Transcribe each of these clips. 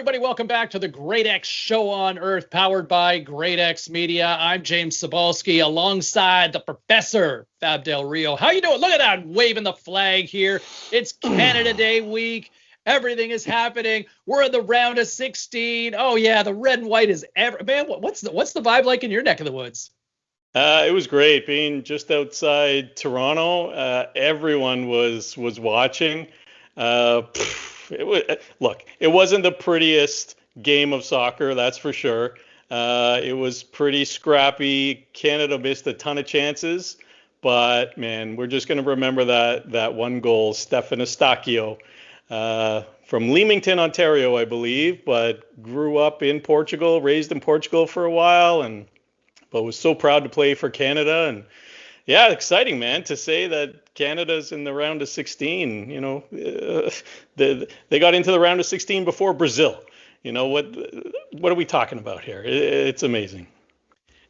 everybody. Welcome back to the GRADEx Show on Earth, powered by GRADEx Media. I'm James Cybulski, alongside the Professor, Fab Del Rio. How you doing? Look at that, waving the flag here. It's Canada Day week. Everything is happening. We're in the round of 16. Oh yeah, the red and white is man. What's the vibe like in your neck of the woods? It was great being just outside Toronto. Everyone was watching. It wasn't the prettiest game of soccer, that's for sure. It was pretty scrappy. Canada missed a ton of chances, but man, we're just going to remember that one goal, Stefan Eustáquio, from Leamington, Ontario, I believe, but grew up in Portugal, raised in Portugal for a while, but was so proud to play for Canada. And yeah, exciting, man, to say that Canada's in the round of 16. You know, they got into the round of 16 before Brazil. You know, what are we talking about here? It's amazing.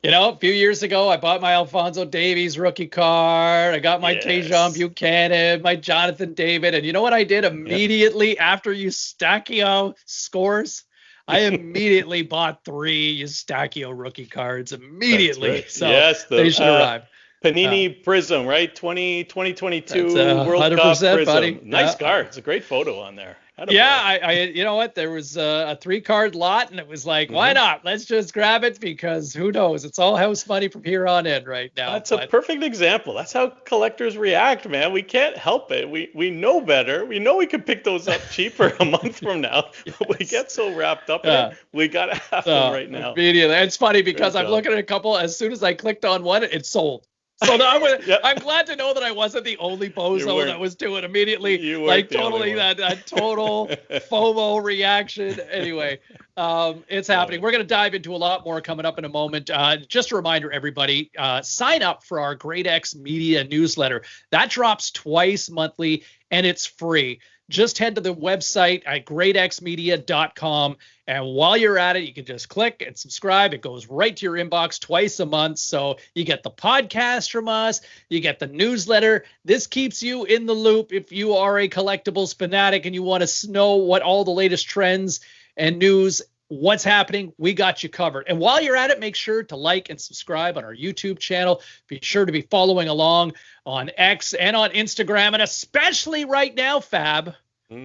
You know, a few years ago, I bought my Alphonso Davies rookie card. I got my Tejan Buchanan, my Jonathan David. And you know what I did immediately after Eustáquio scores? I immediately bought 3 Eustáquio rookie cards immediately. Right. So they should arrive. Panini Prism, right? 2022 World Cup Prism. Buddy. Nice card. It's a great photo on there. I you know what? There was a 3-card lot, and it was like, why not? Let's just grab it, because who knows? It's all house money from here on in right now. That's a perfect example. That's how collectors react, man. We can't help it. We know better. We know we could pick those up cheaper a month from now. We get so wrapped up in it. We got to have them right now. Immediately. It's funny because I'm looking at a couple. As soon as I clicked on one, it's sold. So I'm glad to know that I wasn't the only bozo that was doing immediately, like totally that total FOMO reaction. Anyway, it's happening. We're going to dive into a lot more coming up in a moment. Just a reminder, everybody, sign up for our GRADEx Media newsletter. That drops twice monthly, and it's free. Just head to the website at gradexmedia.com. And while you're at it, you can just click and subscribe. It goes right to your inbox twice a month. So you get the podcast from us. You get the newsletter. This keeps you in the loop if you are a collectibles fanatic and you want to know what all the latest trends and news, what's happening, we got you covered. And while you're at it, make sure to like and subscribe on our YouTube channel. Be sure to be following along on X and on Instagram, and especially right now, Fab.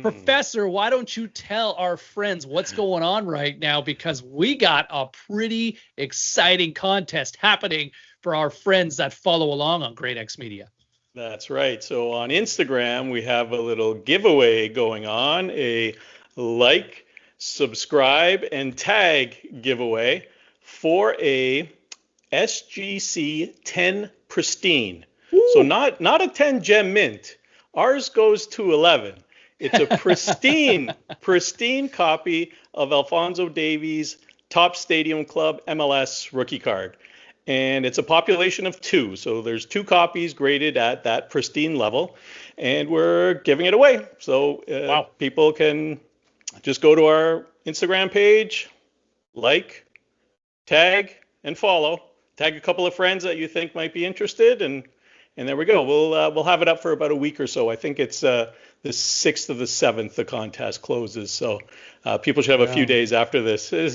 Professor, why don't you tell our friends what's going on right now? Because we got a pretty exciting contest happening for our friends that follow along on GRADEx Media. That's right. So on Instagram, we have a little giveaway going on, a like, subscribe, and tag giveaway for a SGC 10 Pristine. Ooh. So not a 10 gem mint. Ours goes to 11. It's a pristine copy of Alphonso Davies' Top Stadium Club MLS rookie card. And it's a population of 2. So there's 2 copies graded at that pristine level. And we're giving it away. So people can just go to our Instagram page, like, tag, and follow. Tag a couple of friends that you think might be interested, and there we go. We'll have it up for about a week or so. I think it's the 6th of the 7th the contest closes. So people should have a few days after this. My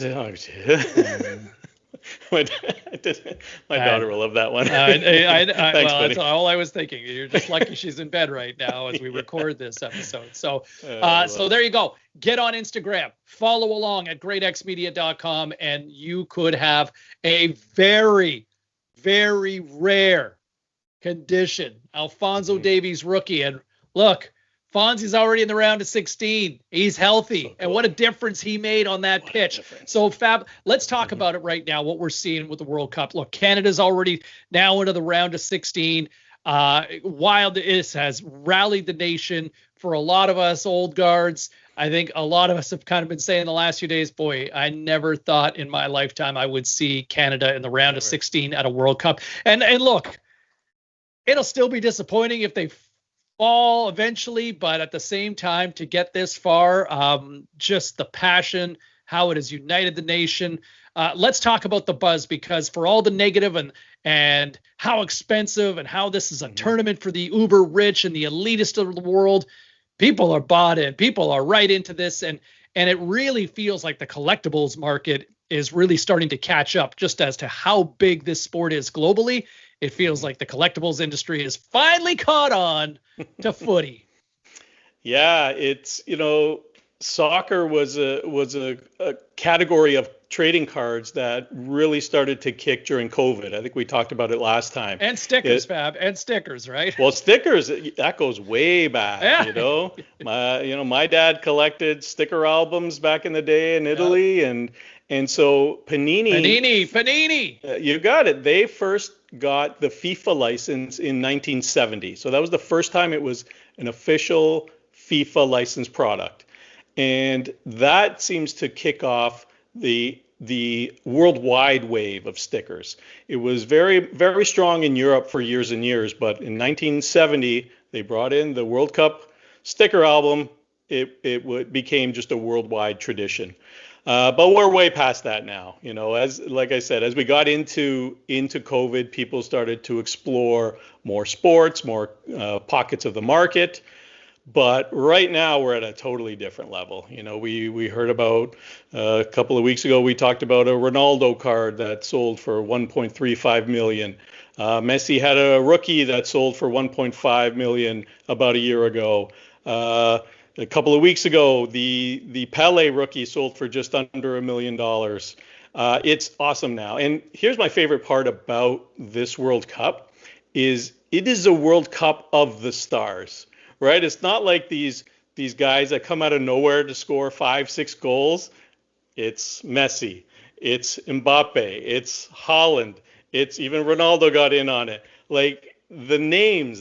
daughter will love that one. Thanks, buddy. That's all I was thinking. You're just lucky she's in bed right now as we record this episode. So there you go. Get on Instagram, follow along at gradexmedia.com, and you could have a very, very rare condition Alphonso Davies rookie. And look, Fonzie's already in the round of 16. He's healthy. So cool. And what a difference he made on that pitch. So, Fab, let's talk about it right now, what we're seeing with the World Cup. Look, Canada's already now into the round of 16. Wild is has rallied the nation. For a lot of us old guards, I think a lot of us have kind of been saying the last few days, boy, I never thought in my lifetime I would see Canada in the round of 16 at a World Cup. And look, it'll still be disappointing if they fall eventually, but at the same time, to get this far, just the passion, how it has united the nation. Let's talk about the buzz, because for all the negative and how expensive and how this is a tournament for the uber rich and the elitist of the world, people are bought in. People are right into this, and And it really feels like the collectibles market is really starting to catch up just as to how big this sport is globally. It feels like the collectibles industry is finally caught on to footy. Yeah, it's, soccer was a category of trading cards that really started to kick during COVID. I think we talked about it last time. And stickers, Fab, and stickers, right? Well, stickers, that goes way back, yeah. My dad collected sticker albums back in the day in Italy, and so Panini. You got it. They first got the FIFA license in 1970. So that was the first time it was an official FIFA licensed product. And that seems to kick off the worldwide wave of stickers. It was very, very strong in Europe for years and years, but in 1970 they brought in the World Cup sticker album. It became just a worldwide tradition. But we're way past that now. Like I said, as we got into COVID, people started to explore more sports, more pockets of the market. But right now we're at a totally different level. We heard about a couple of weeks ago, we talked about a Ronaldo card that sold for 1.35 million. Messi had a rookie that sold for 1.5 million about a year ago. A couple of weeks ago, the Pele rookie sold for just under $1 million. It's awesome now. And here's my favorite part about this World Cup is it is a World Cup of the stars. Right? It's not like these guys that come out of nowhere to score 5-6 goals. It's Messi. It's Mbappe. It's Haaland. It's even Ronaldo got in on it. Like the names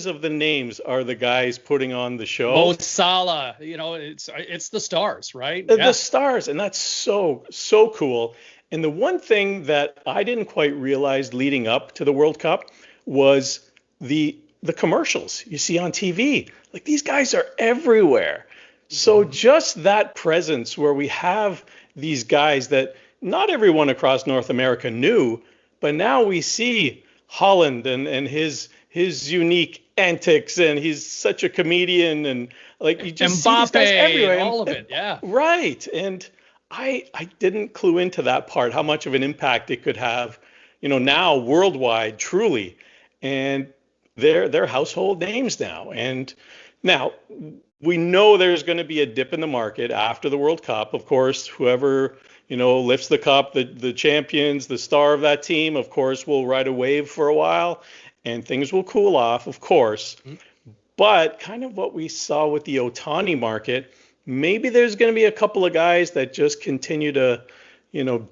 of the names are the guys putting on the show. Mo Salah, it's the stars, right? The stars, and that's so cool. And the one thing that I didn't quite realize leading up to the World Cup was the commercials you see on TV. Like these guys are everywhere. So just that presence where we have these guys that not everyone across North America knew, but now we see Haaland and his unique antics, and he's such a comedian, and like you just see these guys everywhere. All of it, yeah. Right. And I didn't clue into that part, how much of an impact it could have, now worldwide, truly. And they're household names now. And now we know there's going to be a dip in the market after the World Cup. Of course, whoever, lifts the cup, the champions, the star of that team, of course, will ride a wave for a while and things will cool off, of course. Mm-hmm. But kind of what we saw with the Ohtani market, maybe there's going to be a couple of guys that just continue to,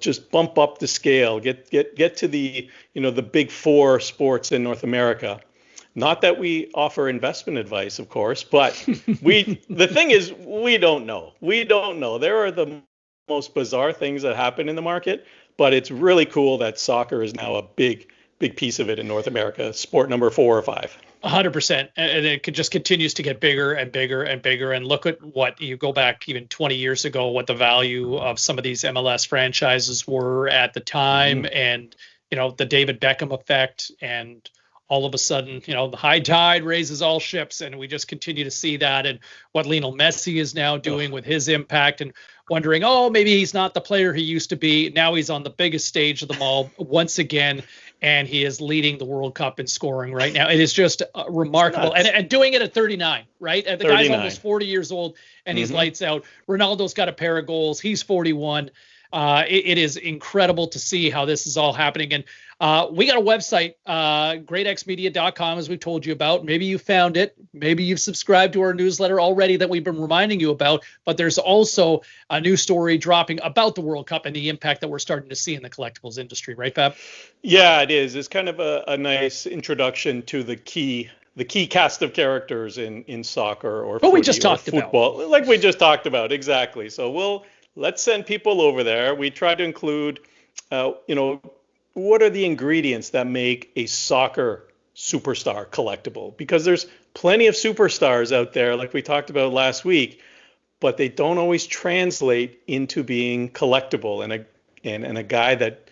just bump up the scale, get to the, the big four sports in North America. Not that we offer investment advice, of course, but the thing is, we don't know. We don't know. There are the most bizarre things that happen in the market, but it's really cool that soccer is now a big piece of it in North America, sport number 4 or 5. 100%. And it just continues to get bigger and bigger and bigger. And look at what you go back even 20 years ago, what the value of some of these MLS franchises were at the time. Mm-hmm. And, the David Beckham effect, and all of a sudden, the high tide raises all ships, and we just continue to see that. And what Lionel Messi is now doing with his impact, and wondering, maybe he's not the player he used to be. Now he's on the biggest stage of them all once again, and he is leading the World Cup in scoring right now. It is just remarkable. And doing it at 39, right? And the 39. Guy's almost 40 years old, and he's lights out. Ronaldo's got a pair of goals. He's 41. It is incredible to see how this is all happening. And we got a website, gradexmedia.com, as we told you about. Maybe you found it. Maybe you've subscribed to our newsletter already that we've been reminding you about. But there's also a new story dropping about the World Cup and the impact that we're starting to see in the collectibles industry. Right, Fab? Yeah, it is. It's kind of a nice introduction to the key cast of characters in soccer or football. We just talked about. Like we just talked about. Exactly. So let's send people over there. We try to include, what are the ingredients that make a soccer superstar collectible? Because there's plenty of superstars out there, like we talked about last week, but they don't always translate into being collectible and a guy that,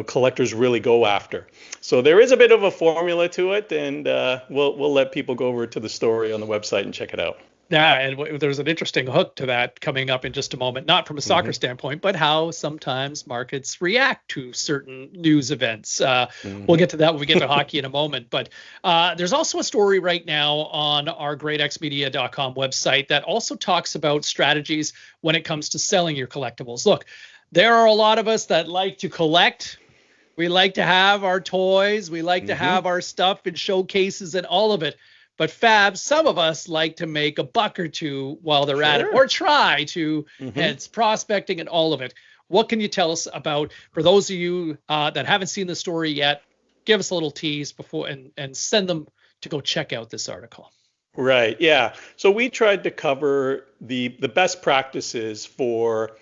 collectors really go after. So there is a bit of a formula to it, and we'll let people go over to the story on the website and check it out. Yeah, and there's an interesting hook to that coming up in just a moment, not from a soccer standpoint, but how sometimes markets react to certain news events. We'll get to that when we get to hockey in a moment. But there's also a story right now on our GRADExmedia.com website that also talks about strategies when it comes to selling your collectibles. Look, there are a lot of us that like to collect. We like to have our toys. We like to have our stuff in showcases and all of it. But Fab, some of us like to make a buck or two while they're at it, or try to, hence prospecting and all of it. What can you tell us about, for those of you that haven't seen the story yet, give us a little tease before and send them to go check out this article. Right, yeah. So we tried to cover the best practices for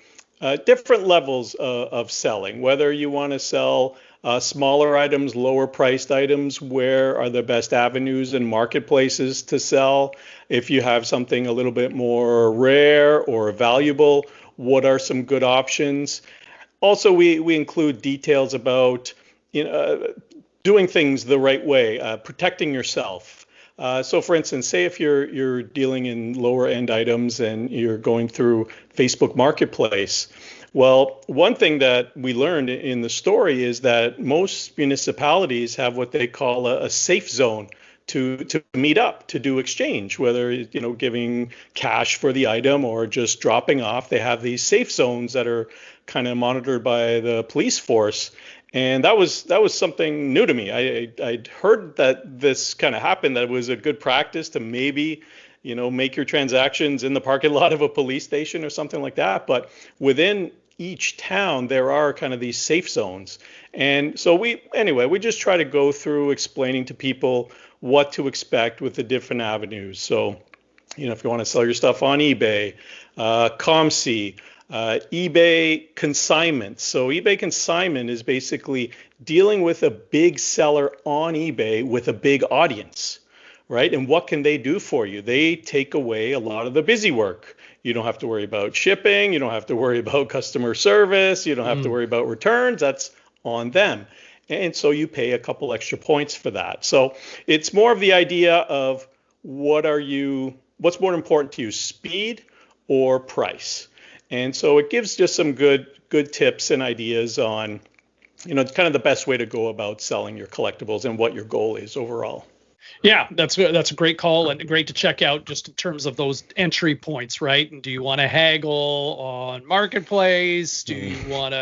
different levels of selling, whether you want to sell smaller items, lower priced items, where are the best avenues and marketplaces to sell? If you have something a little bit more rare or valuable, what are some good options? Also, we include details about doing things the right way, protecting yourself. So for instance, say if you're dealing in lower end items and you're going through Facebook Marketplace, well, one thing that we learned in the story is that most municipalities have what they call a safe zone to meet up, to do exchange, whether giving cash for the item or just dropping off. They have these safe zones that are kind of monitored by the police force. And that was something new to me. I'd heard that this kind of happened, that it was a good practice to maybe make your transactions in the parking lot of a police station or something like that. But within each town, there are kind of these safe zones. And so we just try to go through explaining to people what to expect with the different avenues. So, if you want to sell your stuff on eBay, ComC, eBay consignment. So eBay consignment is basically dealing with a big seller on eBay with a big audience, right? And what can they do for you? They take away a lot of the busy work. You don't have to worry about shipping. You don't have to worry about customer service. You don't have to worry about returns. That's on them. And so you pay a couple extra points for that. So it's more of the idea of what's more important to you, speed or price? And so it gives just some good tips and ideas on, kind of the best way to go about selling your collectibles and what your goal is overall. Yeah, that's a great call and great to check out just in terms of those entry points, right? And do you want to haggle on Marketplace? Do you want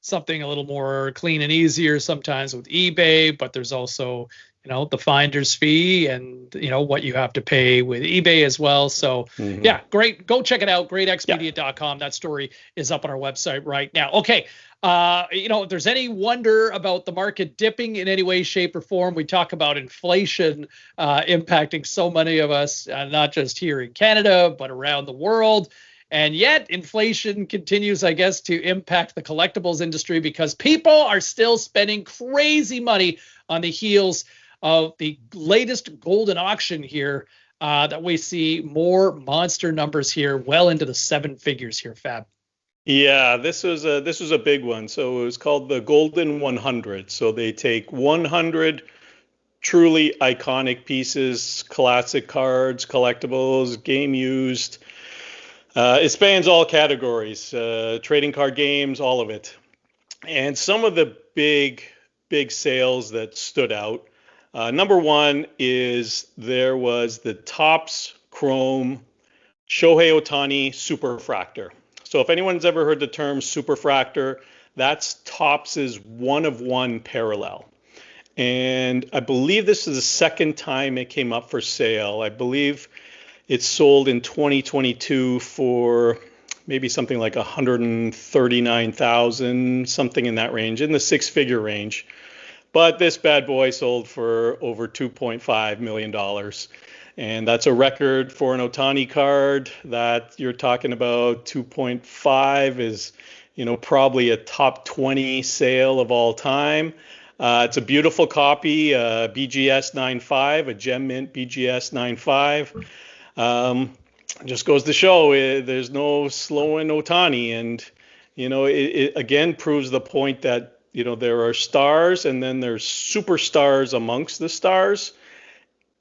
something a little more clean and easier sometimes with eBay? But there's also, the finder's fee and, what you have to pay with eBay as well. So yeah, great. Go check it out. GRADExmedia.com. That story is up on our website right now. Okay. If there's any wonder about the market dipping in any way, shape, or form, we talk about inflation impacting so many of us, not just here in Canada, but around the world. And yet inflation continues, I guess, to impact the collectibles industry because people are still spending crazy money on the heels of the latest Goldin auction here that we see more monster numbers here, well into the seven figures here, Fab. Yeah, this was a big one. So it was called the Goldin 100. So they take 100 truly iconic pieces, classic cards, collectibles, game used. It spans all categories, trading card games, all of it. And some of the big sales that stood out. Number one is there was the Topps Chrome Shohei Ohtani Superfractor. So if anyone's ever heard the term superfractor, that's Topps's one-of-one parallel. And I believe this is the second time it came up for sale. I believe it sold in 2022 for maybe something like $139,000, something in that range, in the six-figure range. But this bad boy sold for over $2.5 million. And that's a record for an Ohtani card. That you're talking about 2.5 is, probably a top 20 sale of all time. It's a beautiful copy, BGS 9.5, a Gem Mint BGS 9.5. Just goes to show there's no slowing Ohtani. And, it again proves the point that, there are stars and then there's superstars amongst the stars.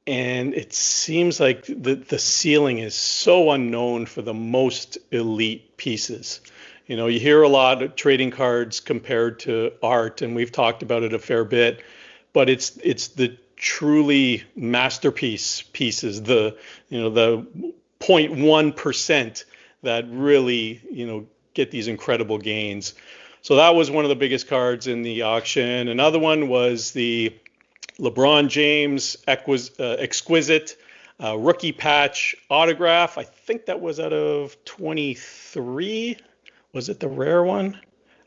And it seems like the ceiling is so unknown for the most elite pieces. You know, you hear a lot of trading cards compared to art, and we've talked about it a fair bit, but it's the truly masterpiece pieces, the 0.1% that really, get these incredible gains. So that was one of the biggest cards in the auction. Another one was the LeBron James exquisite rookie patch autograph. I think that was out of 23. Was it the rare one?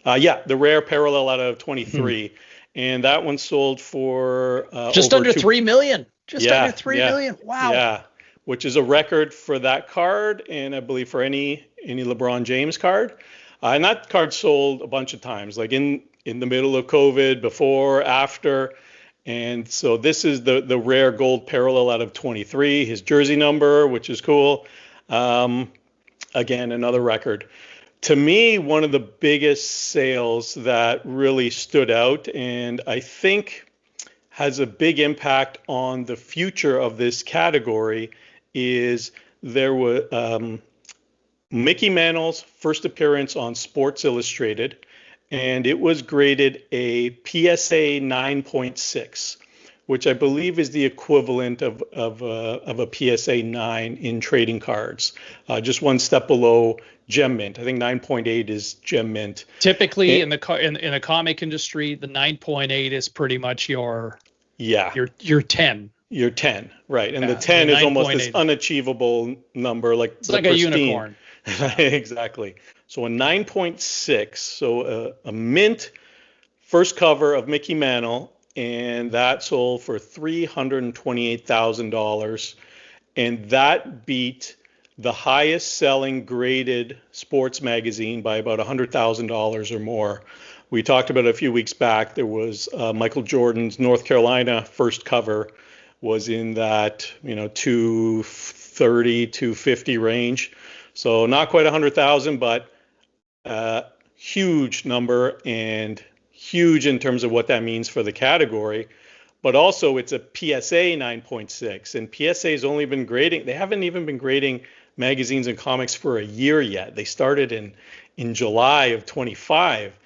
Yeah, the rare parallel out of 23. And that one sold for just under $3 million. Under $3 million. Wow. Yeah, which is a record for that card, and I believe for any LeBron James card. And that card sold a bunch of times, like in the middle of COVID, before, after. And so this is the rare gold parallel out of 23, his jersey number, which is cool. Again, another record. To me, one of the biggest sales that really stood out, and I think has a big impact on the future of this category, is there was Mickey Mantle's first appearance on Sports Illustrated, and it was graded a PSA 9.6, which I believe is the equivalent of a PSA 9 in trading cards, just one step below Gem Mint. I think 9.8 is Gem Mint. Typically, in the comic industry, the 9.8 is pretty much your 10. Your 10, right? And the 10 is almost this unachievable number, like it's like Pristine. A unicorn. Exactly. So a 9.6, so a mint first cover of Mickey Mantle, and that sold for $328,000, and that beat the highest selling graded sports magazine by about $100,000 or more. We talked about it a few weeks back. There was Michael Jordan's North Carolina first cover was in that 230, 250 range. So not quite 100,000, but huge number, and huge in terms of what that means for the category. But also it's a PSA 9.6, and PSA has only been grading. They haven't even been grading magazines and comics for a year yet. They started in July of 25,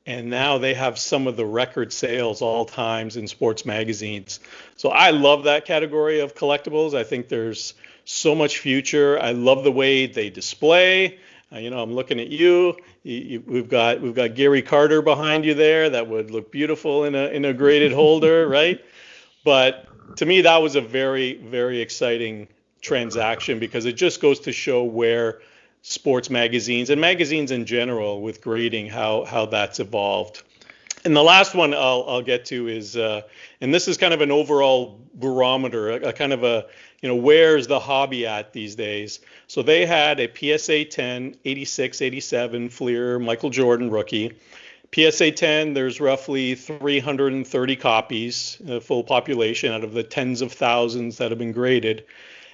and now they have some of the record sales all times in sports magazines. So I love that category of collectibles. I think there's so much future. I love the way they display. I'm looking at you. We've got Gary Carter behind you there. That would look beautiful in a graded holder, right? But to me, that was a very, very exciting transaction, because it just goes to show where sports magazines and magazines in general with grading, how that's evolved. And the last one I'll get to is, and this is kind of an overall barometer, a kind of a, where's the hobby at these days? So they had a PSA 10, 86, 87 Fleer Michael Jordan rookie. PSA 10, there's roughly 330 copies, full population out of the tens of thousands that have been graded.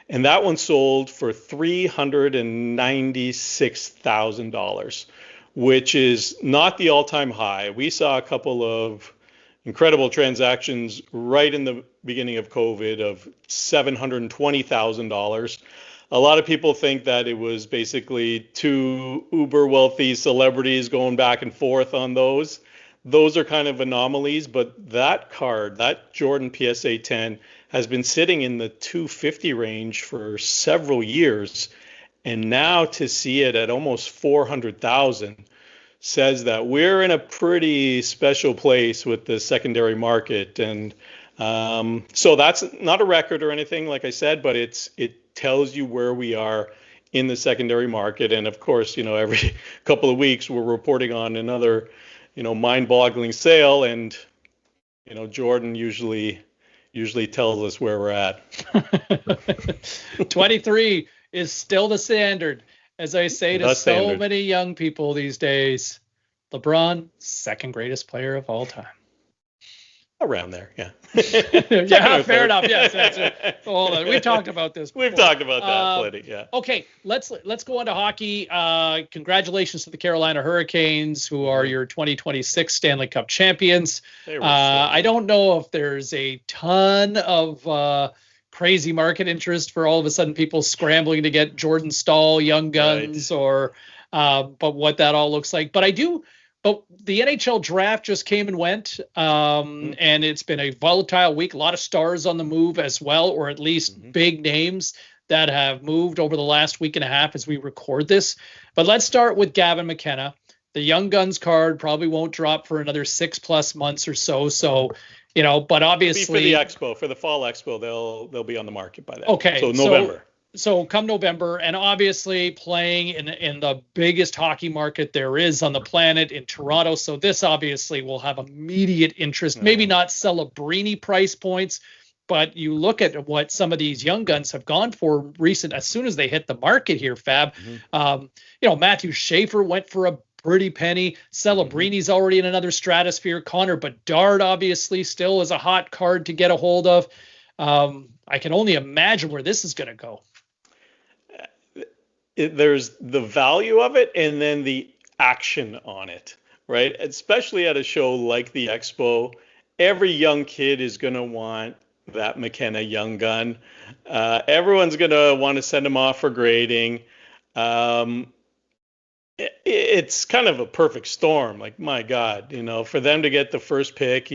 And that one sold for $396,000, which is not the all-time high. We saw a couple of incredible transactions right in the beginning of COVID of $720,000. A lot of people think that it was basically two uber wealthy celebrities going back and forth on those. Those are kind of anomalies, but that card, that Jordan PSA 10, has been sitting in the 250 range for several years, and now to see it at almost 400,000 says that we're in a pretty special place with the secondary market. And so that's not a record or anything, like I said, but it tells you where we are in the secondary market. And of course, every couple of weeks we're reporting on another mind-boggling sale, and Jordan usually tells us where we're at. 23 is still the standard. As I say to so many young people these days, LeBron, second greatest player of all time. Around there, yeah. Yeah, fair enough. Yes, that's it. Hold on. We've talked about this before. We've talked about that plenty, yeah. Okay, let's go on to hockey. Congratulations to the Carolina Hurricanes, who are your 2026 Stanley Cup champions. I don't know if there's a ton of crazy market interest for all of a sudden people scrambling to get Jordan Staal, young guns, or but what that all looks like. But the NHL draft just came and went, and it's been a volatile week. A lot of stars on the move as well, or at least big names that have moved over the last week and a half as we record this. But let's start with Gavin McKenna. The Young Guns card probably won't drop for another 6+ months or so. So, but obviously for the fall expo, they'll be on the market by then. Okay. So November. So come November, and obviously playing in the biggest hockey market there is on the planet in Toronto. So this obviously will have immediate interest, maybe not Celebrini price points, but you look at what some of these young guns have gone for as soon as they hit the market here, Fab. Matthew Schaefer went for a pretty penny. Celebrini's already in another stratosphere. Connor Bedard obviously still is a hot card to get a hold of. I can only imagine where this is going to go. There's the value of it and then the action on it, right? Especially at a show like the Expo, every young kid is going to want that McKenna young gun. Everyone's going to want to send him off for grading. It's kind of a perfect storm. Like, my God, for them to get the first pick,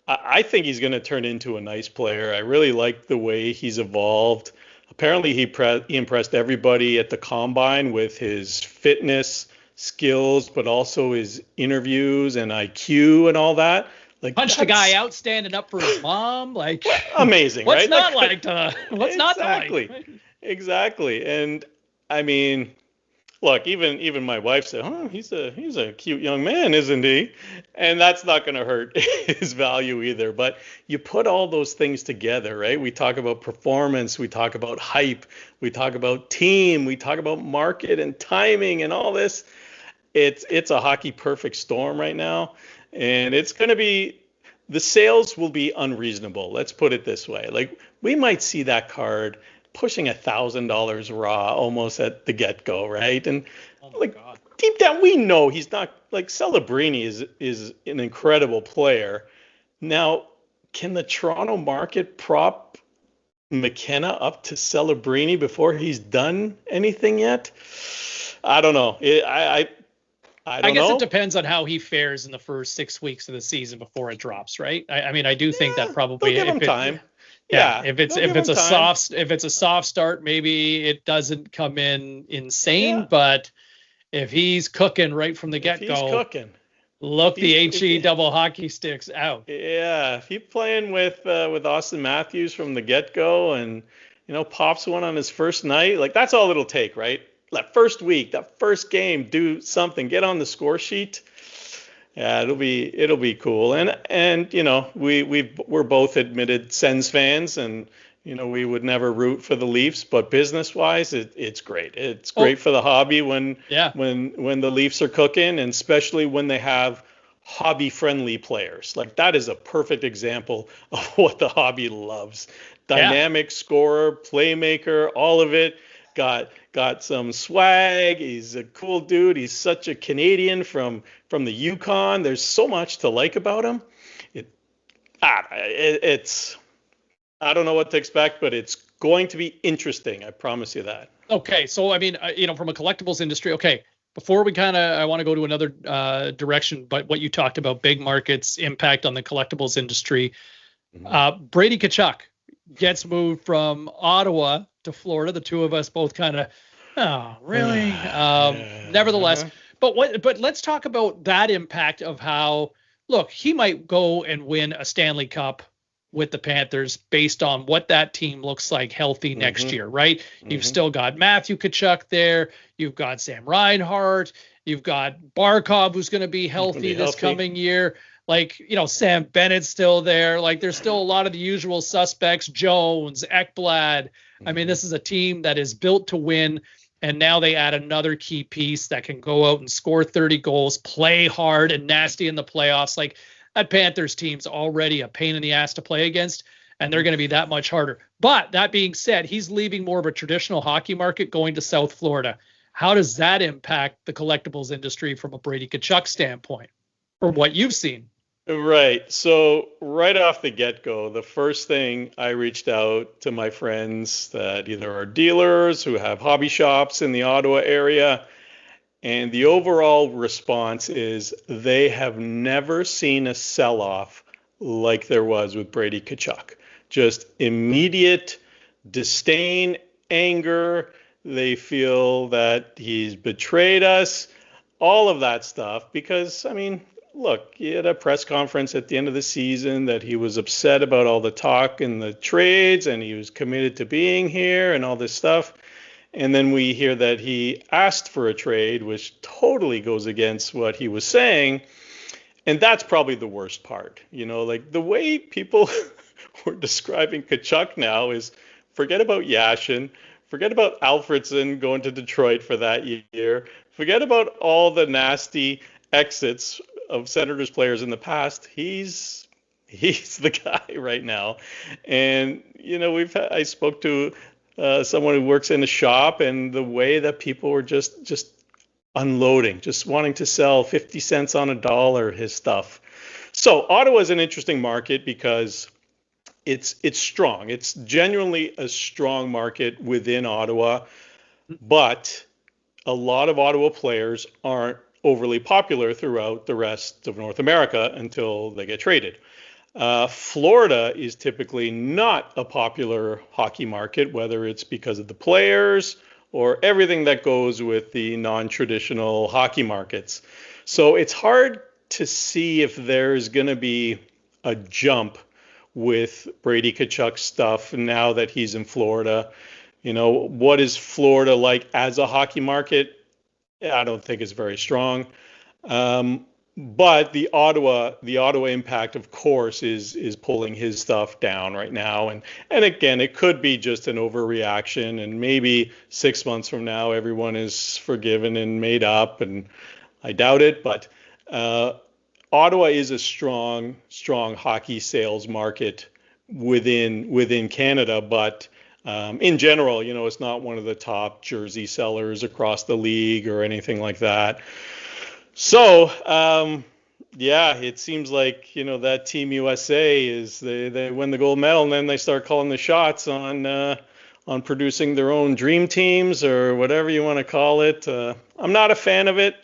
I think he's going to turn into a nice player. I really like the way he's evolved. Apparently, he impressed everybody at the Combine with his fitness, skills, but also his interviews and IQ and all that. Like, punched a guy out standing up for his mom. Like, amazing, what's right? Not like to, what's not like? Exactly. And I mean, look, even my wife said, "Oh, he's a cute young man, isn't he?" And that's not going to hurt his value either. But you put all those things together, right? We talk about performance, we talk about hype, we talk about team, we talk about market and timing and all this. It's a hockey perfect storm right now, and it's going to be, the sales will be unreasonable. Let's put it this way. Like, we might see that card pushing $1,000 raw almost at the get-go, right? And deep down, we know he's not, like, Celebrini is an incredible player. Now, can the Toronto market prop McKenna up to Celebrini before he's done anything yet? I don't know. I guess it depends on how he fares in the first 6 weeks of the season before it drops, right? I mean, I do think that probably give him time. Yeah, if it's a soft start, maybe it doesn't come in insane. Yeah. But if he's cooking right from the get-go, the HE double hockey sticks out. Yeah, if he's playing with Austin Matthews from the get-go and pops one on his first night, like, that's all it'll take, right? That first week, that first game, do something, get on the score sheet. Yeah, it'll be cool. And we're both admitted Sens fans, and we would never root for the Leafs, but business-wise, it's great. It's great for the hobby when the Leafs are cooking, and especially when they have hobby-friendly players. Like, that is a perfect example of what the hobby loves. Dynamic scorer, playmaker, all of it. Got some swag. He's a cool dude. He's such a Canadian from the Yukon. There's so much to like about him. It's I don't know what to expect, but it's going to be interesting. I promise you that. Okay, so I mean, from a collectibles industry. Okay, before we I want to go to another direction, but what you talked about, big markets, impact on the collectibles industry. Mm-hmm. Brady Tkachuk gets moved from Ottawa to Florida. The two of us both kind of, oh, really? Nevertheless, but let's talk about that impact of how, look, he might go and win a Stanley Cup with the Panthers based on what that team looks like healthy next year, right? Mm-hmm. You've still got Matthew Tkachuk there. You've got Sam Reinhart. You've got Barkov, who's going to be healthy this coming year. Like, Sam Bennett's still there. Like, there's still a lot of the usual suspects, Jones, Ekblad. Mm-hmm. I mean, this is a team that is built to win. And now they add another key piece that can go out and score 30 goals, play hard and nasty in the playoffs. Like, that Panthers team's already a pain in the ass to play against, and they're going to be that much harder. But that being said, he's leaving more of a traditional hockey market going to South Florida. How does that impact the collectibles industry from a Brady Tkachuk standpoint, from what you've seen? Right. So right off the get-go, the first thing I reached out to my friends that either are dealers who have hobby shops in the Ottawa area, and the overall response is they have never seen a sell-off like there was with Brady Tkachuk. Just immediate disdain, anger. They feel that he's betrayed us, all of that stuff. Because, I mean, look, he had a press conference at the end of the season that he was upset about all the talk and the trades and he was committed to being here and all this stuff. And then we hear that he asked for a trade, which totally goes against what he was saying. And that's probably the worst part. You know, like the way people were describing Tkachuk now is forget about Yashin, forget about Alfredson going to Detroit for that year, forget about all the nasty exits of Senators players in the past. He's the guy right now. And, you know, I spoke to someone who works in a shop, and the way that people were just unloading, just wanting to sell 50 cents on a dollar his stuff. So Ottawa is an interesting market because it's strong. It's genuinely a strong market within Ottawa, but a lot of Ottawa players aren't overly popular throughout the rest of North America until they get traded. Florida is typically not a popular hockey market, whether it's because of the players or everything that goes with the non-traditional hockey markets. So it's hard to see if there's going to be a jump with Brady Tkachuk stuff now that he's in Florida. You know, what is Florida like as a hockey market? I don't think it's very strong. But the Ottawa Impact, of course, is pulling his stuff down right now. And again, it could be just an overreaction, and maybe 6 months from now, everyone is forgiven and made up, and I doubt it. But Ottawa is a strong hockey sales market within Canada, but in general, you know, it's not one of the top jersey sellers across the league or anything like that. So, yeah, it seems like, you know, that Team USA is they win the gold medal and then they start calling the shots on producing their own dream teams or whatever you want to call it. I'm not a fan of it.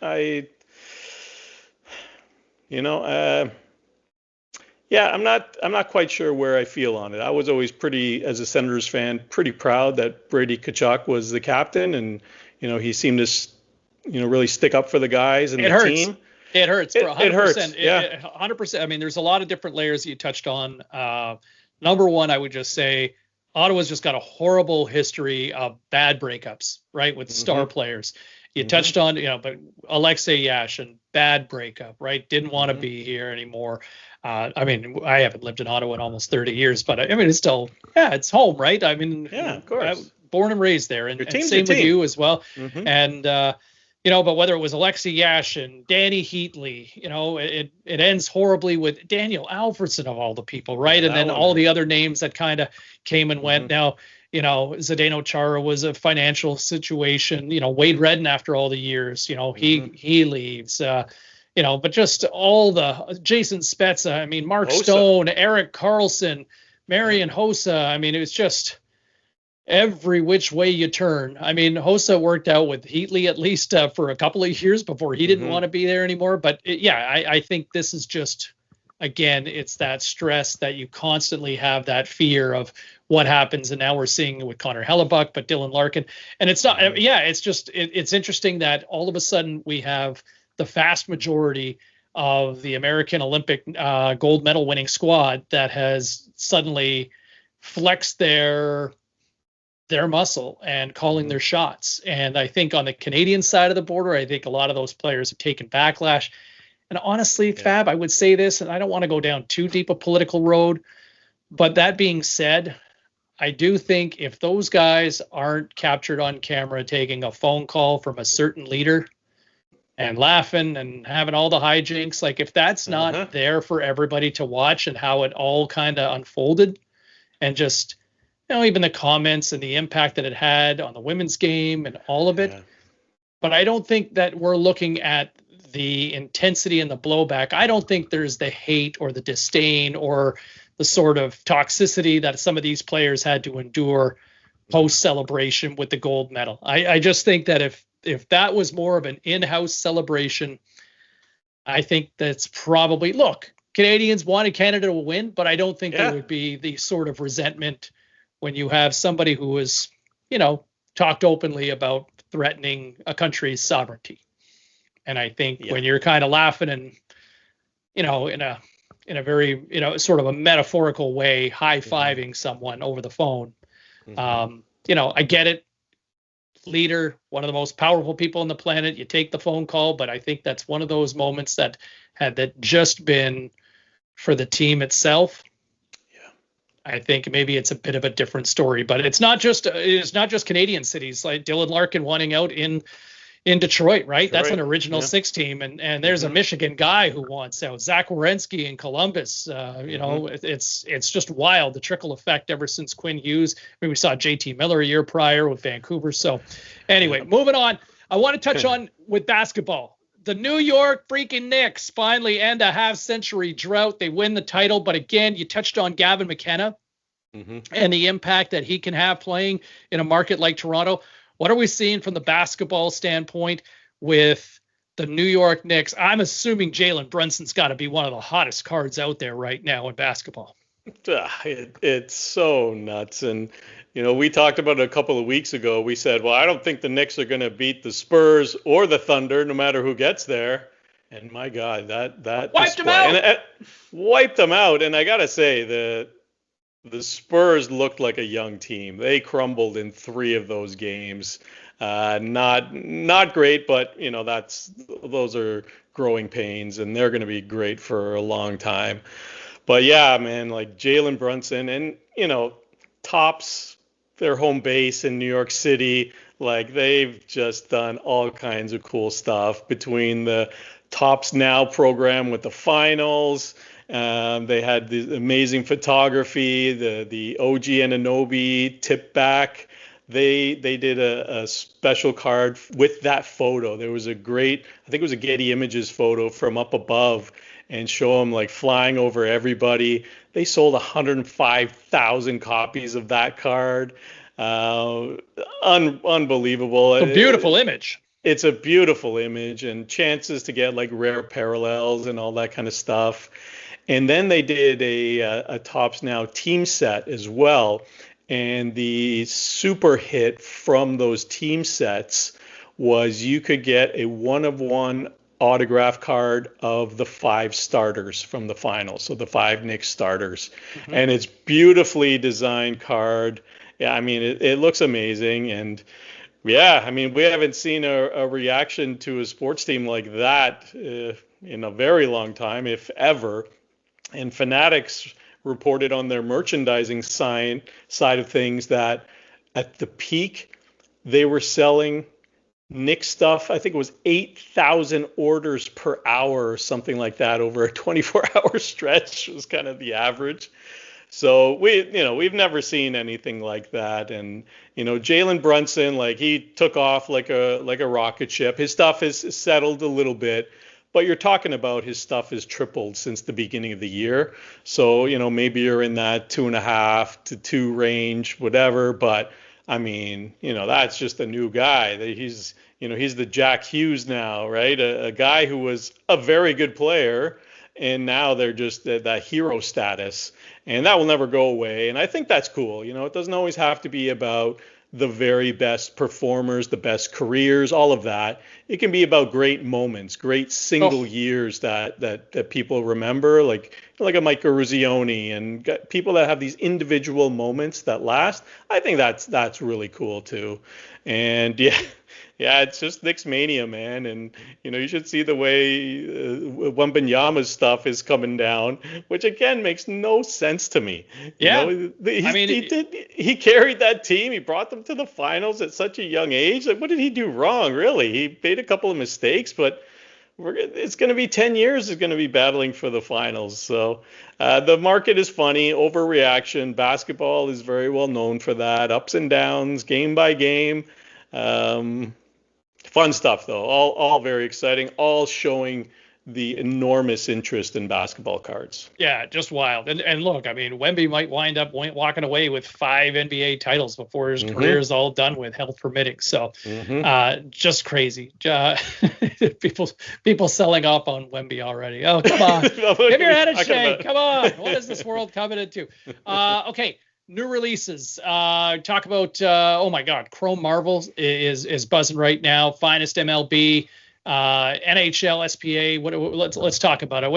Yeah, I'm not quite sure where I feel on it. I was always as a Senators fan, pretty proud that Brady Tkachuk was the captain, and you know he seemed to, you know, really stick up for the guys and team. It hurts. 100%. It hurts. Yeah, 100%. I mean, there's a lot of different layers you touched on. Number one, I would just say Ottawa's just got a horrible history of bad breakups, right, with star players. You touched on, you know, but Alexei Yashin, bad breakup, right? Didn't want to be here anymore. I mean, I haven't lived in Ottawa in almost 30 years, but I mean, it's still, it's home, right? I mean, yeah, of course. Born and raised there, and same with you as well. And, you know, but whether it was Alexei Yashin, Danny Heatley, you know, it ends horribly with Daniel Alfredson of all the people, right? And then all the other names that kind of came and went. Now, you know, Zdeno Chara was a financial situation. You know, Wade Redden, after all the years, you know, he leaves. You know, but just all the Jason Spezza, I mean, Mark Stone, Erik Karlsson, Marian Hossa. I mean, it was just every which way you turn. I mean, Hossa worked out with Heatley at least for a couple of years before he didn't want to be there anymore. But I think this is just, again, it's that stress that you constantly have, that fear of what happens. And now we're seeing it with Connor Hellebuck, but Dylan Larkin. And it's not, it's just, it's interesting that all of a sudden we have the vast majority of the American Olympic gold medal winning squad that has suddenly flexed their muscle and calling their shots. And I think on the Canadian side of the border, I think a lot of those players have taken backlash. And honestly, Fab, I would say this, and I don't want to go down too deep a political road, but that being said, I do think if those guys aren't captured on camera taking a phone call from a certain leader and laughing and having all the hijinks, like if that's not there for everybody to watch and how it all kind of unfolded, and just, you know, even the comments and the impact that it had on the women's game and all of it. But I don't think that we're looking at the intensity and the blowback. I don't think there's the hate or the disdain or the sort of toxicity that some of these players had to endure post celebration with the gold medal. I just think that if that was more of an in-house celebration, I think that's probably, look, Canadians wanted Canada to win, but I don't think there would be the sort of resentment when you have somebody who was, talked openly about threatening a country's sovereignty. And I think when you're kind of laughing and, in a very, sort of a metaphorical way, high-fiving someone over the phone, I get it. Leader, one of the most powerful people on the planet, you take the phone call, but I think that's one of those moments that had that just been for the team itself. I think maybe it's a bit of a different story, but it's not just Canadian cities like Dylan Larkin wanting out in Detroit, right? That's an original six team, and there's a Michigan guy who wants out. Zach Werenski in Columbus. It's just wild, the trickle effect ever since Quinn Hughes. I mean, we saw JT Miller a year prior with Vancouver. So anyway, moving on. I want to touch on with basketball. The New York freaking Knicks finally end a half-century drought. They win the title, but again, you touched on Gavin McKenna and the impact that he can have playing in a market like Toronto. What are we seeing from the basketball standpoint with the New York Knicks? I'm assuming Jalen Brunson's got to be one of the hottest cards out there right now in basketball. It's so nuts. And, we talked about it a couple of weeks ago. We said, well, I don't think the Knicks are going to beat the Spurs or the Thunder, no matter who gets there. And my God, that wiped them out. And wiped them out. And I got to say, the Spurs looked like a young team. They crumbled in 3 of those games. Not great, but those are growing pains, and they're going to be great for a long time. But yeah, man, like Jalen Brunson and tops their home base in New York City. Like they've just done all kinds of cool stuff between the Tops Now program with the finals. They had the amazing photography, the OG Anunoby tip back. They did a special card with that photo. There was a great, I think it was a Getty Images photo from up above, and show them like flying over everybody. They sold 105,000 copies of that card. Unbelievable. A beautiful image. It's a beautiful image, and chances to get like rare parallels and all that kind of stuff. And then they did a Tops Now team set as well. And the super hit from those team sets was you could get a 1-of-1 autograph card of the 5 starters from the finals. So the 5 Knicks starters. And it's beautifully designed card. Yeah, I mean, it looks amazing. And yeah, I mean, we haven't seen a reaction to a sports team like that in a very long time, if ever. And Fanatics reported on their merchandising side of things that at the peak, they were selling Knicks stuff. I think it was 8,000 orders per hour or something like that over a 24-hour stretch was kind of the average. So we've never seen anything like that. And, Jalen Brunson, like he took off like a rocket ship. His stuff is settled a little bit. But you're talking about his stuff has tripled since the beginning of the year. So, maybe you're in that 2.5 to 2 range, whatever. But I mean, that's just a new guy. He's the Jack Hughes now, right? A guy who was a very good player, and now they're just that hero status, and that will never go away. And I think that's cool. It doesn't always have to be about the very best performers, the best careers, all of that. It can be about great moments, great single years that people remember, like a Mike Eruzione, and people that have these individual moments that last. I think that's really cool too. And yeah, it's just Knicks mania, man. And you should see the way Wembanyama's stuff is coming down, which again makes no sense to me. Yeah, he carried that team. He brought them to the finals at such a young age. Like, what did he do wrong? Really, he made a couple of mistakes, but it's going to be 10 years. Is going to be battling for the finals. So the market is funny, overreaction. Basketball is very well known for that, ups and downs, game by game. Fun stuff, though. All very exciting. All showing the enormous interest in basketball cards. Yeah, just wild. And look, I mean, Wemby might wind up walking away with 5 NBA titles before his career is all done with, health permitting. So just crazy. People selling off on Wemby already. Oh, come on. Give your head a shake. Come on. What is this world coming into? Okay. New releases. Talk about oh my God, Chrome Marvel is buzzing right now. Finest MLB, NHL, SPA. Let's talk about it.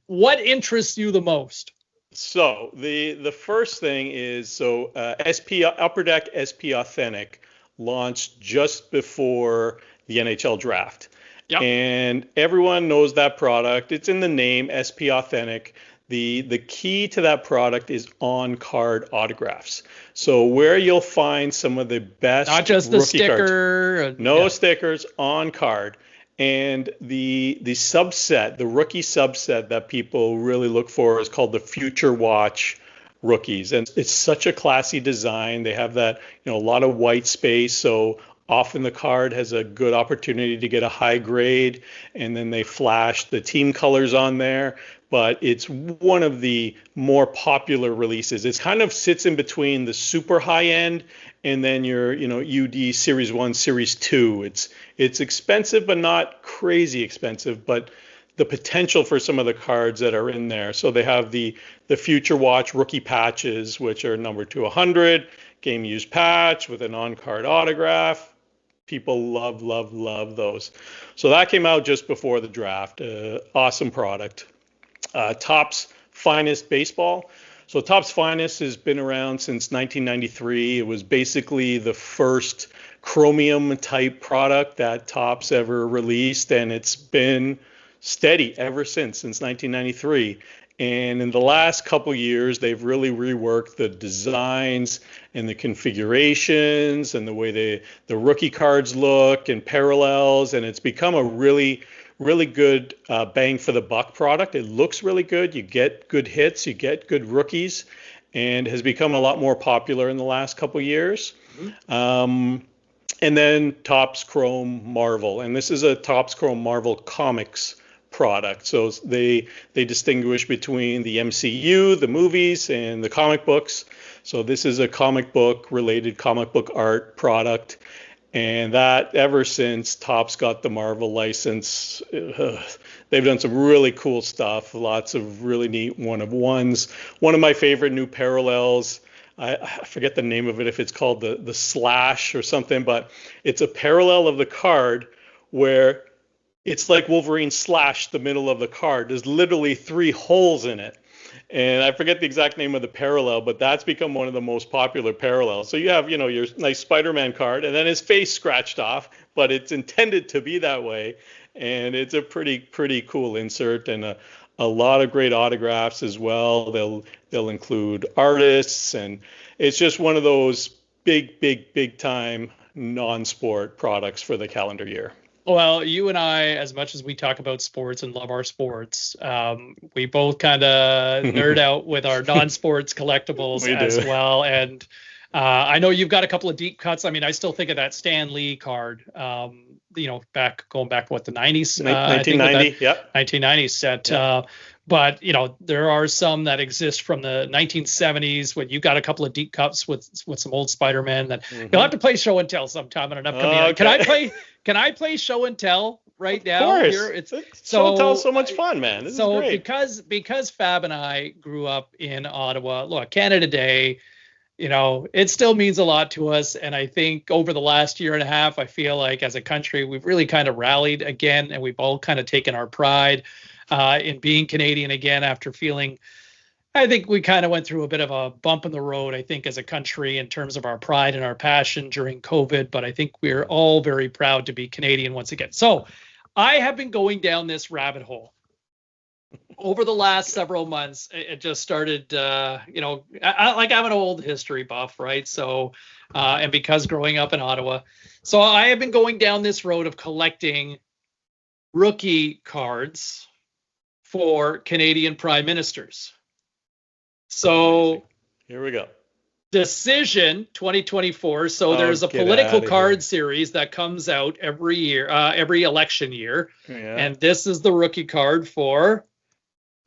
What interests you the most? So the first thing is SP Upper Deck SP Authentic launched just before the NHL draft. Yep. And everyone knows that product. It's in the name, SP Authentic. The key to that product is on-card autographs. So where you'll find some of the best not just the sticker, cards, no stickers, on card. And the subset, the rookie subset that people really look for is called the Future Watch rookies. And it's such a classy design. They have that, a lot of white space. So often the card has a good opportunity to get a high grade, and then they flash the team colors on there. But it's one of the more popular releases. It kind of sits in between the super high end and then your, UD Series 1, Series 2. It's expensive, but not crazy expensive, but the potential for some of the cards that are in there. So they have the Future Watch rookie patches, which are numbered to 100, game used patch with an on-card autograph. People love those. So that came out just before the draft. Awesome product. Topps Finest Baseball. So Topps Finest has been around since 1993. It was basically the first chromium type product that Topps ever released, and it's been steady ever since 1993. And in the last couple years, they've really reworked the designs and the configurations and the way the rookie cards look and parallels, and it's become a really good bang for the buck product. It looks really good. You get good hits, you get good rookies, and has become a lot more popular in the last couple years. And then Topps Chrome Marvel, and this is a Topps Chrome Marvel comics product. So they distinguish between the MCU, the movies, and the comic books. So this is a comic book related comic book art product. And that ever since Topps got the Marvel license, they've done some really cool stuff. Lots of really neat one-of-ones. One of my favorite new parallels, I forget the name of it, if it's called the Slash or something, but it's a parallel of the card where it's like Wolverine slashed the middle of the card. There's literally 3 holes in it. And I forget the exact name of the parallel, but that's become one of the most popular parallels. So you have, your nice Spider-Man card and then his face scratched off, but it's intended to be that way. And it's a pretty cool insert and a lot of great autographs as well. They'll include artists, and it's just one of those big time non-sport products for the calendar year. Well, you and I, as much as we talk about sports and love our sports, we both kind of nerd out with our non-sports collectibles as well. And I know you've got a couple of deep cuts. I mean, I still think of that Stan Lee card, going back what, the 90s? 1990, yep. 1990 set. Yep. But, there are some that exist from the 1970s when you got a couple of deep cuts with some old Spider-Man that you'll have to play show and tell sometime on an upcoming. Okay. Can I play show and tell right now? Of course. Show and tell is so much fun, man. This is great. because Fab and I grew up in Ottawa, look, Canada Day, it still means a lot to us. And I think over the last year and a half, I feel like as a country, we've really kind of rallied again, and we've all kind of taken our pride in being Canadian again after feeling, I think we kind of went through a bit of a bump in the road, I think, as a country in terms of our pride and our passion during COVID. But I think we're all very proud to be Canadian once again. So I have been going down this rabbit hole over the last several months. It just started, I'm an old history buff, right? So, and because growing up in Ottawa, so I have been going down this road of collecting rookie cards for Canadian prime ministers. So here we go. Decision 2024. So there's a political card series that comes out every year, every election year. Yeah. And this is the rookie card for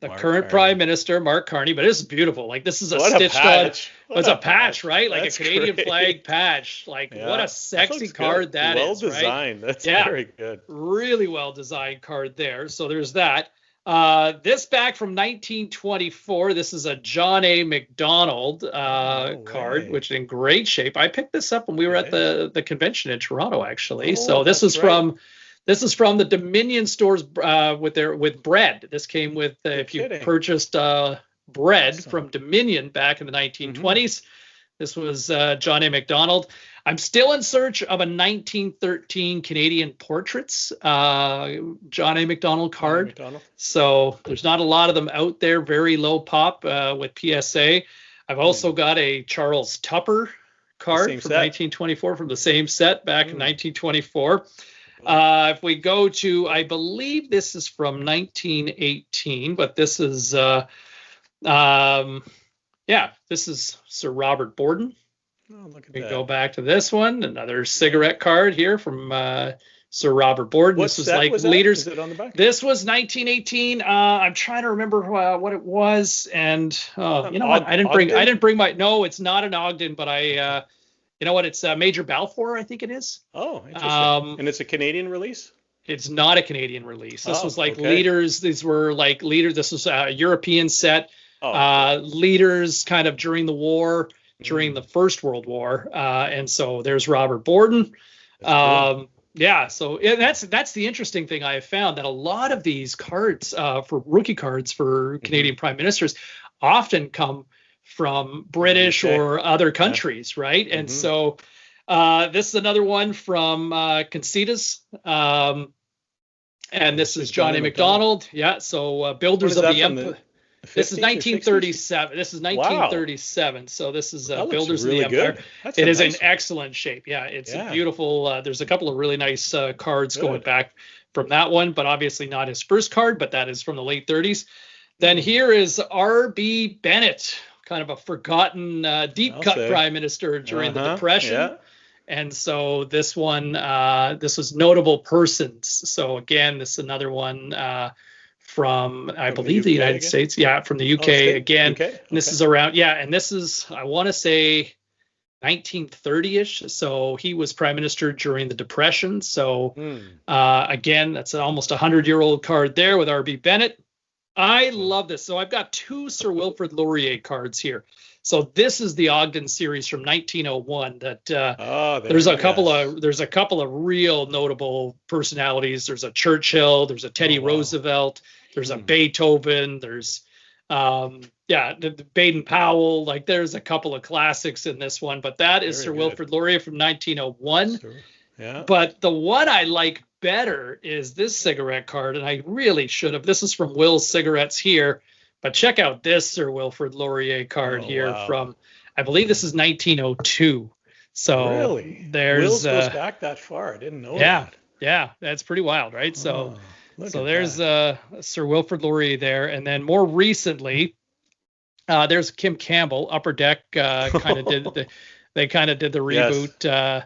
the current Prime Minister, Mark Carney. But it's beautiful. Like, this is a stitched on. It's a patch, right? Like a Canadian flag patch. Like, what a sexy card that is, right? Well designed. That's very good. Really well designed card there. So there's that. This back from 1924. This is a John A. McDonald card, which is in great shape. I picked this up when we were at the convention in Toronto, actually. So this is from the Dominion stores with bread. This came with if you purchased bread from Dominion back in the 1920s. Mm-hmm. This was John A. McDonald. I'm still in search of a 1913 Canadian Portraits John A. McDonald card. So there's not a lot of them out there. Very low pop with PSA. I've also got a Charles Tupper card from 1924 from the same set back in 1924. If we go to, I believe this is from 1918, but this is, this is Sir Robert Borden. Oh, look at we go back to this one, another cigarette card here from Sir Robert Borden. What this was like was leaders. Is it on the back? This was 1918. I'm trying to remember what it was, and you know what? I didn't bring my. No, it's not an Ogden, but you know what? It's Major Balfour, I think it is. Oh, interesting. And it's a Canadian release? It's not a Canadian release. This was like leaders. These were like leaders. This was a European set. Leaders kind of during the war. During the First World War, and so there's Robert Borden. Cool. So that's the interesting thing I have found, that a lot of these cards for rookie cards for Canadian prime ministers often come from British or other countries, right? And so this is another one from Conceitas, and this is John A. McDonald. Yeah, so Builders of the Empire. This is 1937. This is 1937. Wow. So this is Builders of the Empire. It is in excellent shape. Yeah, it's a beautiful. There's a couple of really nice cards going back from that one, but obviously not his first card, but that is from the late 30s. Then here is R.B. Bennett, kind of a forgotten deep cut prime minister during the Depression. Yeah. And so this one, this was Notable Persons. So again, this is another one from I believe the United States. Yeah, from the UK again. And this is around, and this is, I want to say 1930-ish. So he was prime minister during the Depression. So again, that's an almost 100-year-old card there with R.B. Bennett. I love this. So I've got two Sir Wilfrid Laurier cards here. So this is the Ogden series from 1901. That there's a couple of real notable personalities. There's a Churchill. There's a Teddy Roosevelt. There's a Beethoven. There's the Baden-Powell. Like, there's a couple of classics in this one. But that is Sir Wilfrid Laurier from 1901. Sure. Yeah. But the one I like better is this cigarette card, and I really should have. This is from Will's Cigarettes here. But check out this Sir Wilfrid Laurier card from, I believe this is 1902. So really? Will's goes back that far. I didn't know that. Yeah, that's pretty wild, right? So there's Sir Wilfrid Laurier there. And then more recently, there's Kim Campbell. Upper Deck kind of did the reboot. Yes.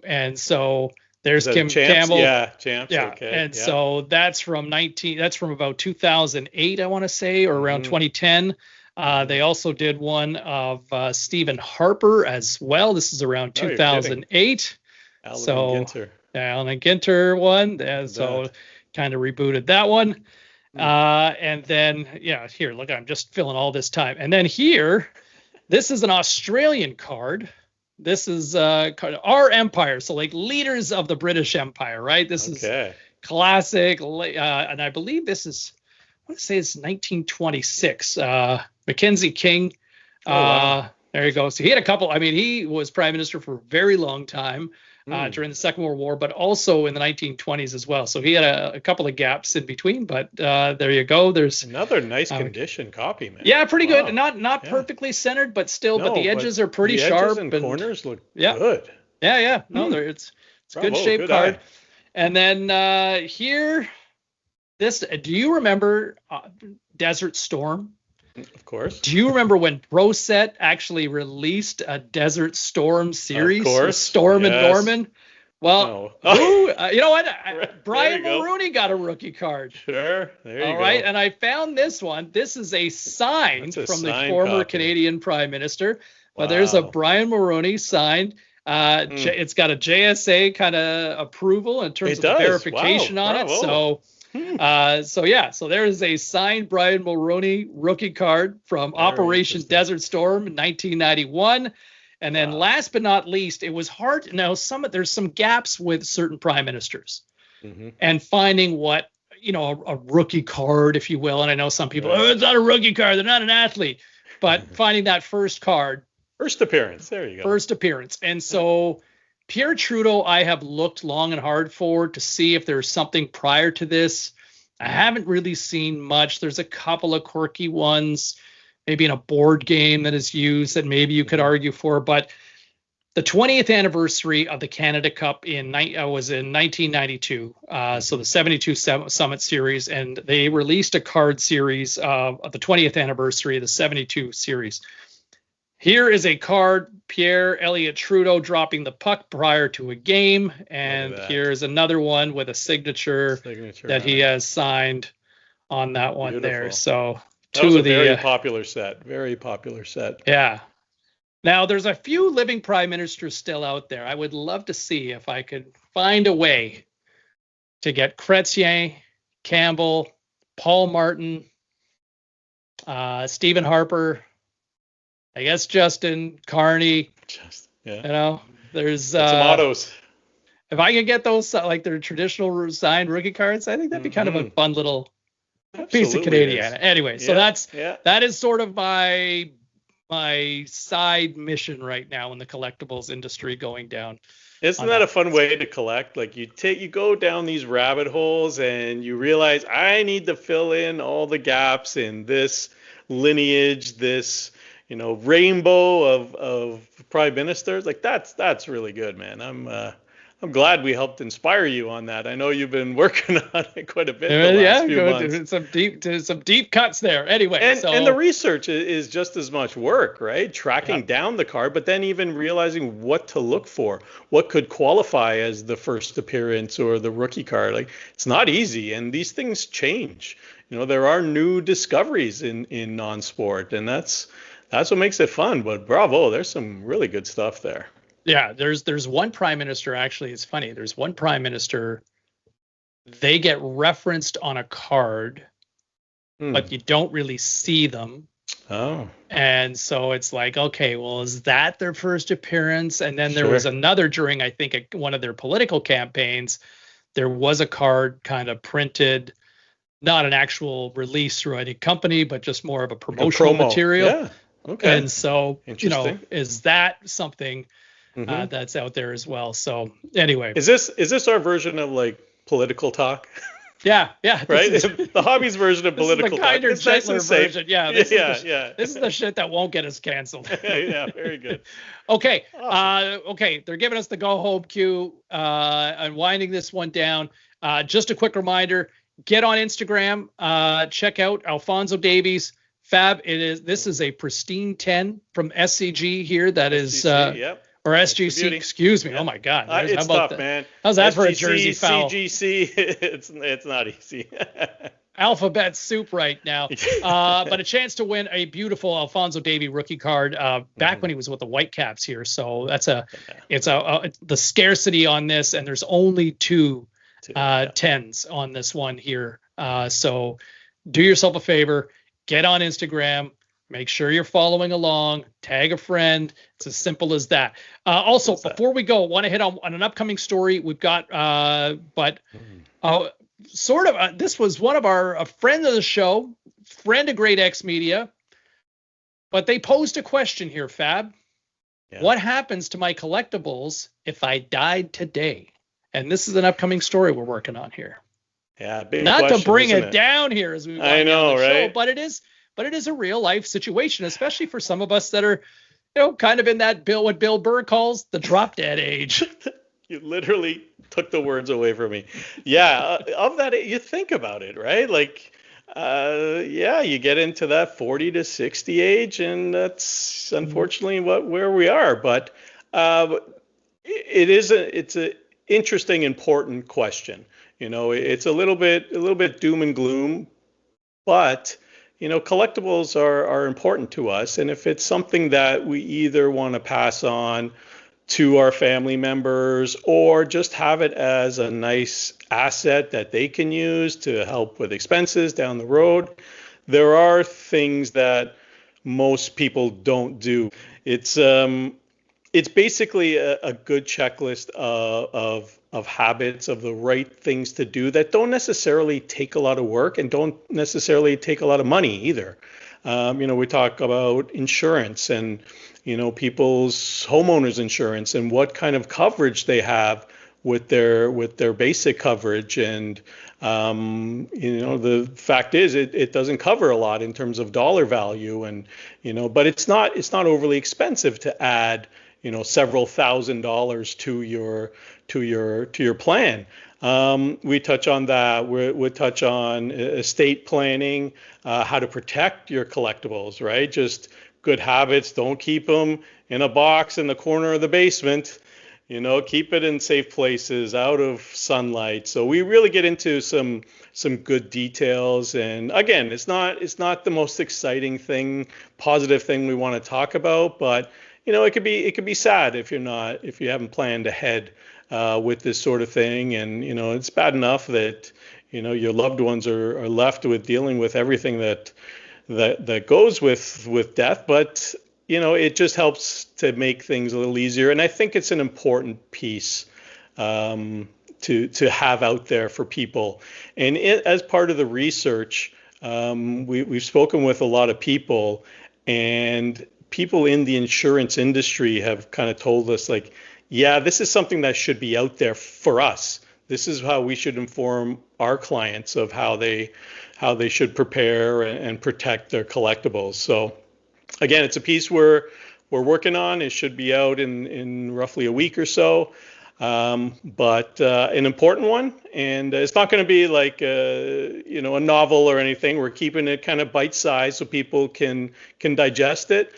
And so there's Kim Campbell. Yeah, Champs. Yeah. Okay. And so that's from about 2008, I want to say, or around 2010. They also did one of Stephen Harper as well. This is around 2008. Alan Ginter one. So kind of rebooted that one. And then, here, look, I'm just filling all this time. And then here, this is an Australian card. This is our empire, so like leaders of the British Empire, right? This is classic, and I believe this is, I want to say it's 1926. Mackenzie King, there you go. So he had a couple. I mean, he was prime minister for a very long time during the Second World War, but also in the 1920s as well. So he had a couple of gaps in between, but there you go. There's another nice condition copy, man. Yeah, pretty good. Not perfectly centered, but still, but the edges are pretty sharp. And corners look good. Yeah. No, it's good shape card. Eye. And then here, this. Do you remember Desert Storm? Of course. Do you remember when ProSet actually released a Desert Storm series? Of course. Storm and Norman? Well, you know what? Brian Mulroney got a rookie card. Sure. There you go. All right. And I found this one. This is a sign from the former Canadian Prime Minister. But there's a Brian Mulroney signed. It's got a JSA kind of approval in terms of the verification on it. So there is a signed Brian Mulroney rookie card from Operation Desert Storm in 1991. And then last but not least, it was hard. Now, there's some gaps with certain prime ministers and finding what, a rookie card, if you will. And I know some people, it's not a rookie card. They're not an athlete. But finding that first card. First appearance. There you go. First appearance. And so Pierre Trudeau, I have looked long and hard for to see if there's something prior to this. I haven't really seen much. There's a couple of quirky ones, maybe in a board game that is used that maybe you could argue for. But the 20th anniversary of the Canada Cup was in 1992. So the 72 Summit Series, and they released a card series of the 20th anniversary of the 72 series. Here is a card, Pierre Elliott Trudeau dropping the puck prior to a game. And here's another one with a signature that he has signed on that one there. So that was a very popular set. Very popular set. Yeah. Now, there's a few living prime ministers still out there. I would love to see if I could find a way to get Chrétien, Campbell, Paul Martin, Stephen Harper, I guess Justin, Carney. There's some autos. If I could get those, like their traditional signed rookie cards, I think that'd be kind of a fun little piece of Canadian. Anyway, so that is sort of my side mission right now in the collectibles industry going down. Isn't that a fun way to collect? Like you go down these rabbit holes and you realize I need to fill in all the gaps in this lineage, this rainbow of prime ministers. Like that's really good, man. I'm glad we helped inspire you on that. I know you've been working on it quite a bit the last few months. Some deep cuts there. Anyway, and the research is just as much work, right? Tracking down the card, but then even realizing what to look for, what could qualify as the first appearance or the rookie card. Like it's not easy, and these things change. There are new discoveries in non-sport, and that's what makes it fun. But bravo, there's some really good stuff there. Yeah, there's one prime minister, actually, it's funny. There's one prime minister, they get referenced on a card, but you don't really see them. Oh. And so it's like, okay, well, is that their first appearance? And then there was another during, I think, one of their political campaigns. There was a card kind of printed, not an actual release through any company, but just more of a promotional material. Yeah. Okay. And so, is that something that's out there as well? So anyway, is this our version of like political talk? Yeah. Right. The hobbies version of political talk. Kinder, gentler version. Yeah. This is the shit that won't get us canceled. Yeah. Very good. Okay. Awesome. Okay. They're giving us the go home cue and winding this one down. Just a quick reminder: get on Instagram. Check out Alphonso Davies. Fab. This is a pristine 10 from SCG here. That is. Or SGC, excuse me. Yep. Oh my God, it's tough, man. How's that for a Jersey foul? CGC, it's not easy. Alphabet soup right now, but a chance to win a beautiful Alphonso Davies rookie card back when he was with the Whitecaps here. So that's the scarcity on this, and there's only two 10s on this one here. So do yourself a favor, get on Instagram. Make sure you're following along, tag a friend. It's as simple as that. Also, before we go, I want to hit on an upcoming story we've got, this was one of a friend of the show, friend of GRADEx Media, but they posed a question here, Fab. Yeah. What happens to my collectibles if I died today? And this is an upcoming story we're working on here. Yeah, big Not question, to bring it down here as we go I know, the right? show, but it is a real life situation, especially for some of us that are, kind of in that what Bill Burr calls the drop dead age. You literally took the words away from me. Yeah, of that, you think about it, right? Like, Yeah, you get into that 40 to 60 age, and that's unfortunately where we are. But it's a interesting, important question. It's a little bit doom and gloom, but collectibles are important to us, and if it's something that we either want to pass on to our family members or just have it as a nice asset that they can use to help with expenses down the road, there are things that most people don't do. It's basically a good checklist of habits, of the right things to do that don't necessarily take a lot of work and don't necessarily take a lot of money either. We talk about insurance and people's homeowners insurance and what kind of coverage they have with their basic coverage. And the fact is it doesn't cover a lot in terms of dollar value, and but it's not overly expensive to add several $1,000s to your plan. We touch on that. We touch on estate planning, how to protect your collectibles, right? Just good habits. Don't keep them in a box in the corner of the basement. Keep it in safe places, out of sunlight. So we really get into some good details. And again, it's not the most exciting thing, positive thing we want to talk about, but it could be sad if you haven't planned ahead with this sort of thing. And it's bad enough that your loved ones are left with dealing with everything that goes with death, but it just helps to make things a little easier. And I think it's an important piece to have out there for people. And as part of the research, we've spoken with a lot of people, and people in the insurance industry have kind of told us, like, yeah, this is something that should be out there for us. This is how we should inform our clients of how they should prepare and protect their collectibles. So again, it's a piece we're working on. It should be out in roughly a week or so, but an important one. And it's not going to be like a novel or anything. We're keeping it kind of bite-sized so people can digest it.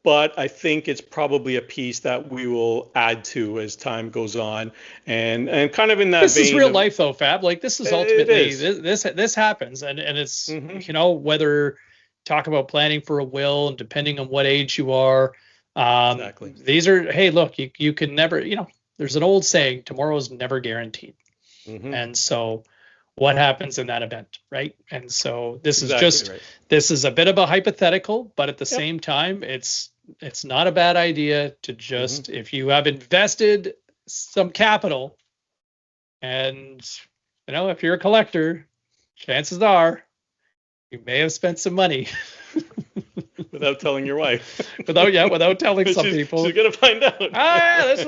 But I think it's probably a piece that we will add to as time goes on, and kind of in that. This is real life, though, Fab. Like, this is ultimately this happens, and it's whether talk about planning for a will, and depending on what age you are. Exactly. These are, hey, look, you can never, there's an old saying, tomorrow is never guaranteed, and so what happens in that event, right? And so this is this is a bit of a hypothetical, but at the same time, it's not a bad idea to just, if you have invested some capital, and if you're a collector, chances are you may have spent some money without telling your wife. without telling some people. She's gonna find out. This is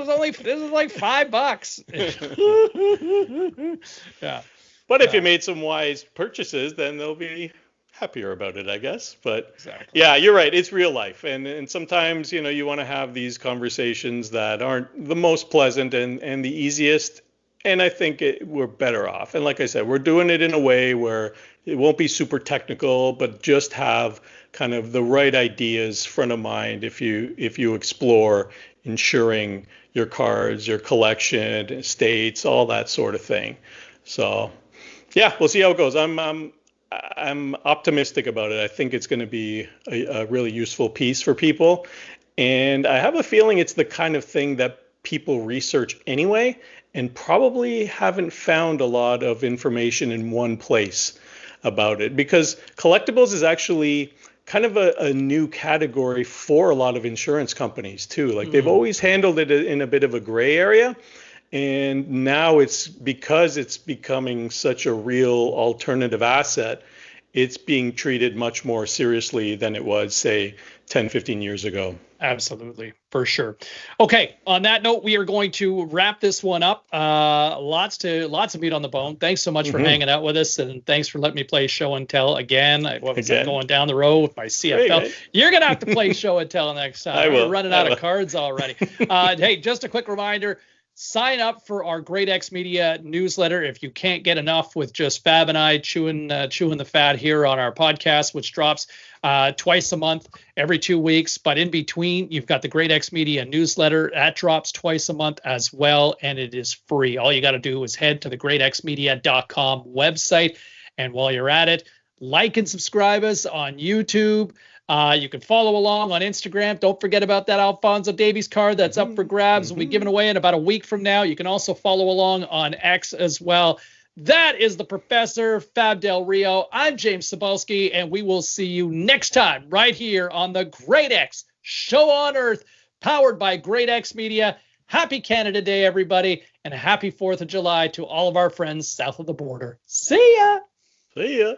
like $5. Yeah. But if you made some wise purchases, then they'll be happier about it, I guess. But exactly. Yeah, you're right. It's real life. And sometimes, you want to have these conversations that aren't the most pleasant and the easiest. And I think we're better off. And like I said, we're doing it in a way where it won't be super technical, but just have kind of the right ideas front of mind if you explore insuring your cards, your collection, estates, all that sort of thing. So yeah, we'll see how it goes. I'm optimistic about it. I think it's going to be a really useful piece for people. And I have a feeling it's the kind of thing that people research anyway, and probably haven't found a lot of information in one place about it, because collectibles is actually kind of a new category for a lot of insurance companies too. Like they've always handled it in a bit of a gray area. And now because it's becoming such a real alternative asset, it's being treated much more seriously than it was, say, 10, 15 years ago. Absolutely, for sure. Okay, on that note, we are going to wrap this one up. Lots of meat on the bone. Thanks so much for hanging out with us, and thanks for letting me play show and tell again. I was going down the road with my CFL. Right. You're going to have to play show and tell next time. We're running out of cards already. Hey, just a quick reminder, sign up for our GRADEx Media newsletter if you can't get enough with just Fab and I chewing the fat here on our podcast, which drops twice a month, every 2 weeks. But in between, you've got the GRADEx Media newsletter. That drops twice a month as well, and it is free. All you got to do is head to the gradexmedia.com website. And while you're at it, like and subscribe us on YouTube. You can follow along on Instagram. Don't forget about that Alphonso Davies card that's up for grabs. We'll be given away in about a week from now. You can also follow along on X as well. That is the Professor, Fab Del Rio. I'm James Cybulski, and we will see you next time right here on the GRADEx Show on Earth, powered by GRADEx Media. Happy Canada Day, everybody, and a happy 4th of July to all of our friends south of the border. See ya! See ya!